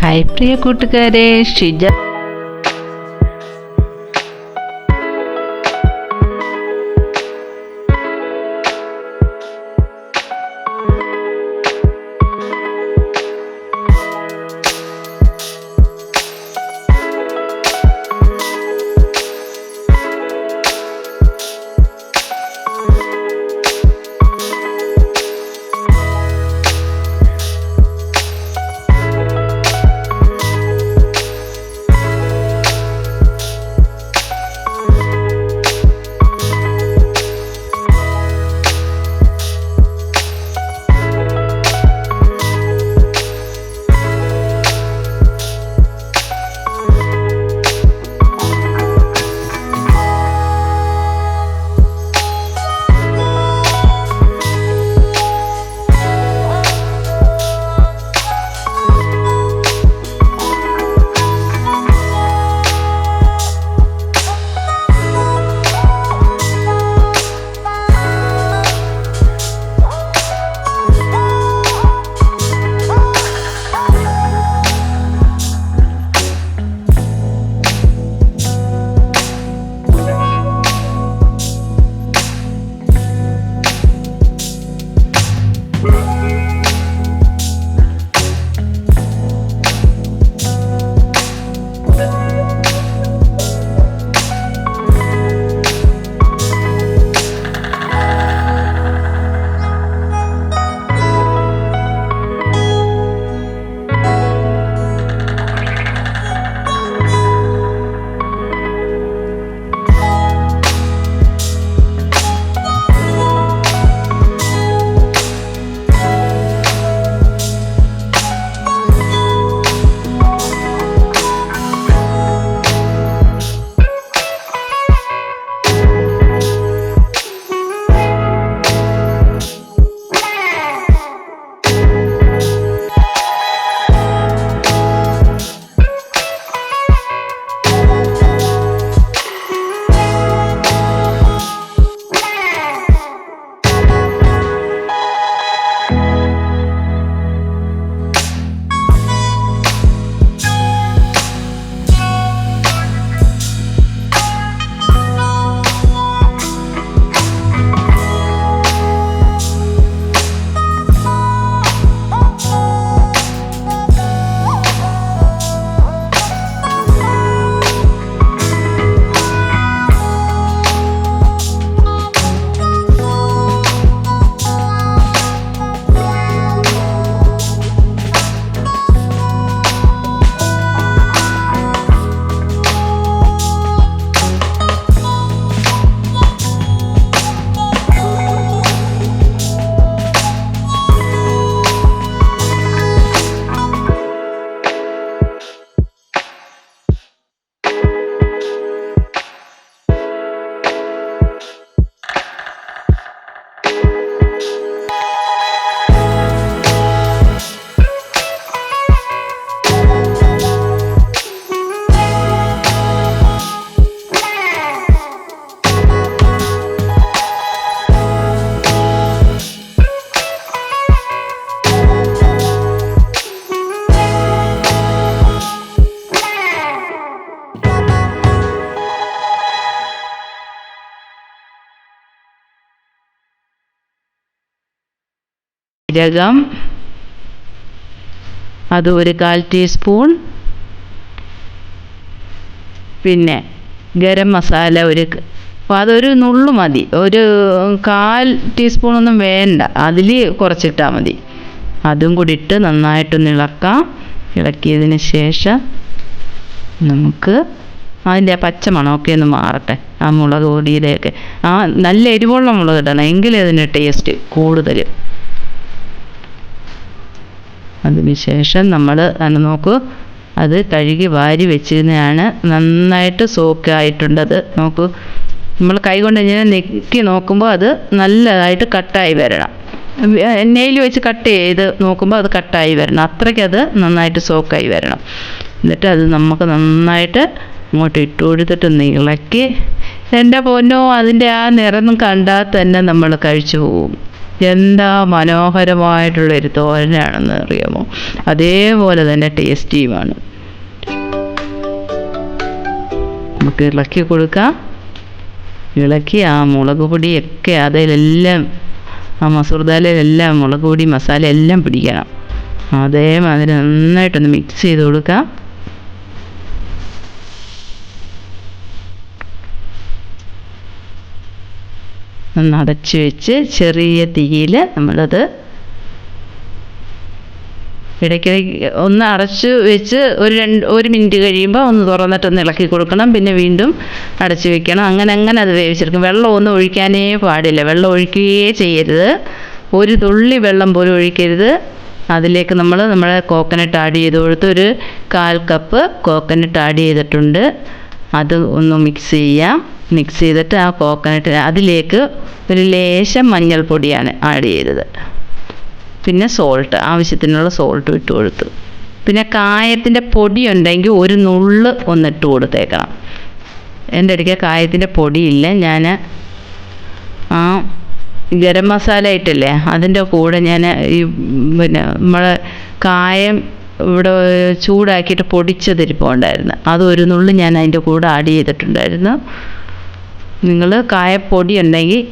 Hi പ്രിയ കൂട്ടുകാരെ, ഷിജ ജീരകം അത് 1/4 ടീസ്പൂൺ, പിന്നെ ഗരം മസാല അതൊരു നുള്ളു മതി, ഒരു 1/4 ടീസ്പൂണൊന്നും വേണ്ട, അതിൽ കുറച്ചിട്ടാൽ മതി. അതും കൂടി ഇട്ട് നന്നായിട്ടൊന്ന് ഇളക്കാം. ഇളക്കിയതിന് ശേഷം നമുക്ക് അതിൻ്റെ ആ പച്ചമണമൊക്കെ ഒന്ന് മാറട്ടെ, ആ മുളക് പൊടിയുടെയൊക്കെ. നല്ല എരിവുള്ള മുളക് ഇടണം, എങ്കിലേ അതിൻ്റെ ടേസ്റ്റ് കൂടുതൽ. അതിന് ശേഷം നമ്മൾ നോക്കൂ, അത് കഴുകി വാരി വെച്ചിരുന്നതാണ്, നന്നായിട്ട് സോക്കായിട്ടുണ്ടത്. നോക്കൂ, നമ്മൾ കൈകൊണ്ട് ഇങ്ങനെ നെക്കി നോക്കുമ്പോൾ അത് നല്ലതായിട്ട് കട്ടായി വരണം. എണ്ണയിൽ വെച്ച് കട്ട് ചെയ്ത് നോക്കുമ്പോൾ അത് കട്ടായി വരണം, അത്രയ്ക്ക് അത് നന്നായിട്ട് സോക്കായി വരണം. എന്നിട്ട് അത് നമുക്ക് നന്നായിട്ട് ഇങ്ങോട്ട് ഇട്ട് കൊടുത്തിട്ട് ഇളക്കി. എൻ്റെ പൊന്നോ, അതിൻ്റെ ആ നിറം കണ്ടാൽ തന്നെ നമ്മൾ കഴിച്ചു പോകും. എന്താ മനോഹരമായിട്ടുള്ളൊരു തോരനാണെന്ന് അറിയാമോ? അതേപോലെ തന്നെ ടേസ്റ്റിയുമാണ്. നമുക്ക് ഇളക്കി കൊടുക്കാം. ഇളക്കി ആ മുളക് പൊടിയൊക്കെ അതിലെല്ലാം, ആ മസൂർദാലിലെല്ലാം മുളക് പൊടി മസാല എല്ലാം പിടിക്കണം. അതേമാതിരി നന്നായിട്ടൊന്ന് മിക്സ് ചെയ്ത് കൊടുക്കാം. ഒന്ന് അടച്ച് വെച്ച് ചെറിയ തീയിൽ നമ്മളത് ഇടയ്ക്കിടയ്ക്ക് ഒന്ന് അടച്ച് വെച്ച് ഒരു മിനിറ്റ് കഴിയുമ്പോൾ ഒന്ന് തുറന്നിട്ടൊന്ന് ഇളക്കി കൊടുക്കണം. പിന്നെ വീണ്ടും അടച്ച് വെക്കണം. അങ്ങനെ അത് വേവിച്ചെടുക്കും. വെള്ളമൊന്നും ഒഴിക്കാനേ പാടില്ല. വെള്ളം ഒഴിക്കുകയേ ചെയ്യരുത്. ഒരു തുള്ളി വെള്ളം പോലും ഒഴിക്കരുത്. അതിലേക്ക് നമ്മുടെ കോക്കനട്ട് ആഡ് ചെയ്ത് കൊടുത്ത് ഒരു 1/4 കപ്പ് കോക്കനട്ട് ആഡ് ചെയ്തിട്ടുണ്ട്. അത് ഒന്ന് മിക്സ് ചെയ്യാം. മിക്സ് ചെയ്തിട്ട് ആ കോക്കനട്ട് അതിലേക്ക് ഒരു ലേശം മഞ്ഞൾപ്പൊടിയാണ് ആഡ് ചെയ്തത്. പിന്നെ സോൾട്ട്, ആവശ്യത്തിനുള്ള സോൾട്ട് ഇട്ട് കൊടുത്തു. പിന്നെ കായത്തിൻ്റെ പൊടി ഉണ്ടെങ്കിൽ ഒരു നുള്ള് ഒന്നിട്ട് കൊടുത്തേക്കണം. എൻ്റെ അടുക്ക കായത്തിൻ്റെ പൊടിയില്ല. ഞാൻ ആ ഗരം മസാല ഇട്ടില്ലേ, അതിൻ്റെ കൂടെ ഞാൻ ഈ പിന്നെ നമ്മളെ കായം ഇവിടെ ചൂടാക്കിയിട്ട് പൊടിച്ചതിരിപ്പുണ്ടായിരുന്നു. അത് ഒരു നുള്ളി ഞാൻ അതിൻ്റെ കൂടെ ആഡ് ചെയ്തിട്ടുണ്ടായിരുന്നു. നിങ്ങൾ കായപ്പൊടി ഉണ്ടെങ്കിൽ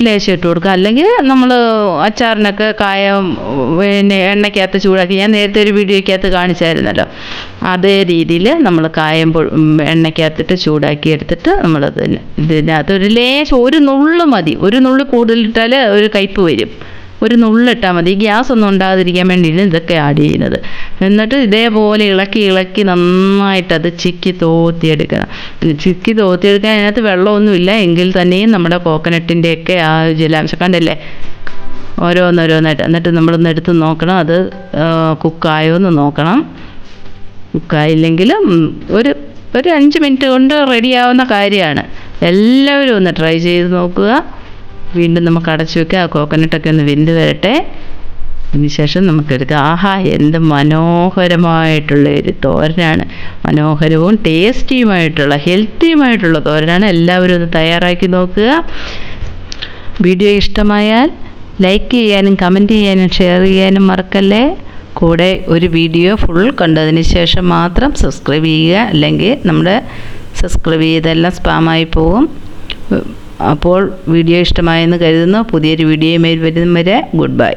ലേശം ഇട്ട് കൊടുക്കുക. അല്ലെങ്കിൽ നമ്മൾ അച്ചാറിനൊക്കെ കായം പിന്നെ എണ്ണയ്ക്കകത്ത് ചൂടാക്കി, ഞാൻ നേരത്തെ ഒരു വീഡിയോയ്ക്കകത്ത് കാണിച്ചായിരുന്നല്ലോ, അതേ രീതിയിൽ നമ്മൾ കായം എണ്ണയ്ക്കകത്തിട്ട് ചൂടാക്കി എടുത്തിട്ട് നമ്മളത് ഇതിനകത്ത് ഒരു ലേശം ഒരു നുള്ള് മതി. ഒരു നുള്ളി കൂടുതലിട്ടാൽ ഒരു കയ്പ്പ് വരും. ഒരു നുള്ളിട്ടാൽ മതി. ഗ്യാസ് ഒന്നും ഉണ്ടാകാതിരിക്കാൻ വേണ്ടിയാണ് ഇതൊക്കെ ആഡ് ചെയ്യുന്നത്. എന്നിട്ട് ഇതേപോലെ ഇളക്കി നന്നായിട്ടത് ചിക്കി തോത്തിയെടുക്കണം. ചിക്കി തോത്തിയെടുക്കാൻ അതിനകത്ത് വെള്ളമൊന്നുമില്ല എങ്കിൽ തന്നെയും നമ്മുടെ കോക്കനട്ടിൻ്റെയൊക്കെ ആ ജലാംശം കണ്ടല്ലേ ഓരോന്നോരോന്നായിട്ട്. എന്നിട്ട് നമ്മളൊന്ന് എടുത്ത് നോക്കണം, അത് കുക്കായോ എന്ന് നോക്കണം. കുക്കായില്ലെങ്കിൽ ഒരു 5 മിനിറ്റ് കൊണ്ട് റെഡിയാവുന്ന കാര്യമാണ്. എല്ലാവരും ഒന്ന് ട്രൈ ചെയ്ത് നോക്കുക. വീണ്ടും നമുക്ക് അടച്ചു വയ്ക്കുക. ആ കോക്കനട്ടൊക്കെ ഒന്ന് വെന്ത് വരട്ടെ. അതിനുശേഷം നമുക്കെടുക്കാം. ആഹാ, എന്ത് മനോഹരമായിട്ടുള്ള ഒരു തോരനാണ്. മനോഹരവും ടേസ്റ്റിയുമായിട്ടുള്ള ഹെൽത്തിയുമായിട്ടുള്ള തോരനാണ്. എല്ലാവരും ഒന്ന് തയ്യാറാക്കി നോക്കുക. വീഡിയോ ഇഷ്ടമായാൽ ലൈക്ക് ചെയ്യാനും കമൻറ്റ് ചെയ്യാനും ഷെയർ ചെയ്യാനും മറക്കല്ലേ. കൂടെ ഒരു വീഡിയോ ഫുൾ കണ്ടതിന് ശേഷം മാത്രം സബ്സ്ക്രൈബ് ചെയ്യുക. അല്ലെങ്കിൽ നമ്മുടെ സബ്സ്ക്രൈബ് ചെയ്തെല്ലാം സ്പാമായി പോകും. അപ്പോൾ വീഡിയോ ഇഷ്ടമായെന്ന് കരുതുന്നു. പുതിയൊരു വീഡിയോയുമായി വരും വരെ ഗുഡ് ബൈ.